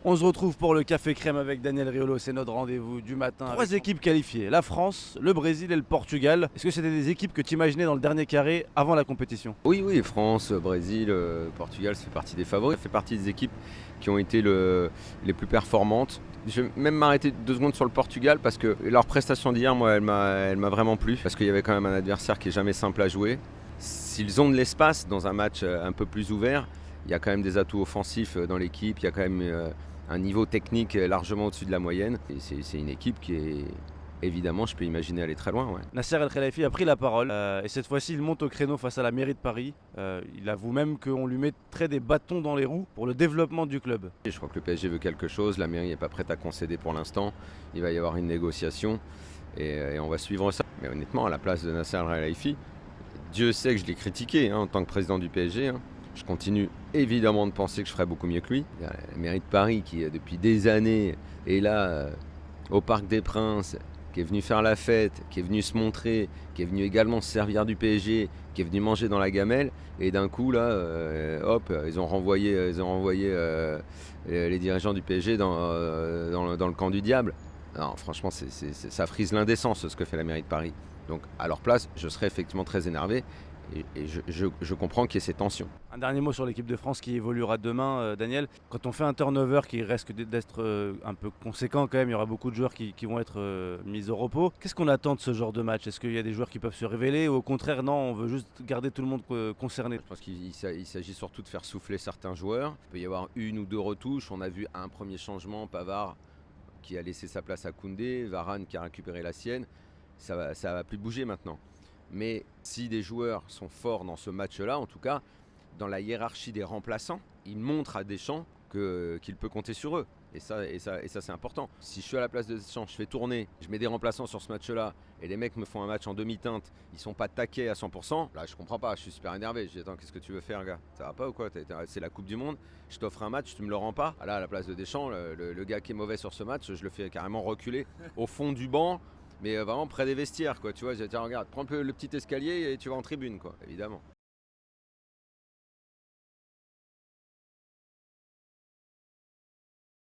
On se retrouve pour le café crème avec Daniel Riolo, c'est notre rendez-vous du matin. Trois équipes qualifiées, la France, le Brésil et le Portugal. Est-ce que c'était des équipes que tu imaginais dans le dernier carré avant la compétition? Oui, oui, France, Brésil, Portugal, ça fait partie des favoris. Ça fait partie des équipes qui ont été les plus performantes. Je vais même m'arrêter 2 secondes sur le Portugal parce que leur prestation d'hier, moi, elle m'a vraiment plu. Parce qu'il y avait quand même un adversaire qui est jamais simple à jouer. S'ils ont de l'espace dans un match un peu plus ouvert, il y a quand même des atouts offensifs dans l'équipe. Il y a quand même un niveau technique largement au-dessus de la moyenne. Et c'est une équipe qui est, évidemment, je peux imaginer aller très loin. Ouais. Nasser El Khelaifi a pris la parole et cette fois-ci il monte au créneau face à la mairie de Paris. Il avoue même qu'on lui mettrait des bâtons dans les roues pour le développement du club. Je crois que le PSG veut quelque chose, la mairie n'est pas prête à concéder pour l'instant. Il va y avoir une négociation et on va suivre ça. Mais honnêtement, à la place de Nasser El Khelaifi, Dieu sait que je l'ai critiqué en tant que président du PSG. Je continue évidemment de penser que je ferais beaucoup mieux que lui. Il y a la mairie de Paris qui, depuis des années, est là au Parc des Princes, qui est venu faire la fête, qui est venu se montrer, qui est venu également se servir du PSG, qui est venu manger dans la gamelle. Et d'un coup, là, hop, ils ont renvoyé les dirigeants du PSG dans le camp du diable. Non, franchement, ça frise l'indécence ce que fait la mairie de Paris. Donc, à leur place, je serais effectivement très énervé. Et je comprends qu'il y ait ces tensions. Un dernier mot sur l'équipe de France qui évoluera demain, Daniel. Quand on fait un turnover qui risque d'être un peu conséquent quand même, il y aura beaucoup de joueurs qui vont être mis au repos. Qu'est-ce qu'on attend de ce genre de match? Est-ce qu'il y a des joueurs qui peuvent se révéler ou au contraire non, on veut juste garder tout le monde concerné? Je pense qu'il s'agit surtout de faire souffler certains joueurs. Il peut y avoir une ou deux retouches. On a vu un premier changement, Pavard qui a laissé sa place à Koundé, Varane qui a récupéré la sienne. Ça va plus bouger maintenant. Mais si des joueurs sont forts dans ce match-là, en tout cas, dans la hiérarchie des remplaçants, ils montrent à Deschamps qu'il peut compter sur eux. Et ça, c'est important. Si je suis à la place de Deschamps, je fais tourner, je mets des remplaçants sur ce match-là, et les mecs me font un match en demi-teinte, ils sont pas taqués à 100%, là je comprends pas, je suis super énervé. Je dis attends, qu'est-ce que tu veux faire, gars? Ça va pas ou quoi? C'est la Coupe du Monde, je t'offre un match, tu me le rends pas. Ah là, à la place de Deschamps, le gars qui est mauvais sur ce match, je le fais carrément reculer au fond du banc. Mais vraiment près des vestiaires, quoi. Tu vois, tiens, regarde, prends le petit escalier et tu vas en tribune, quoi, évidemment.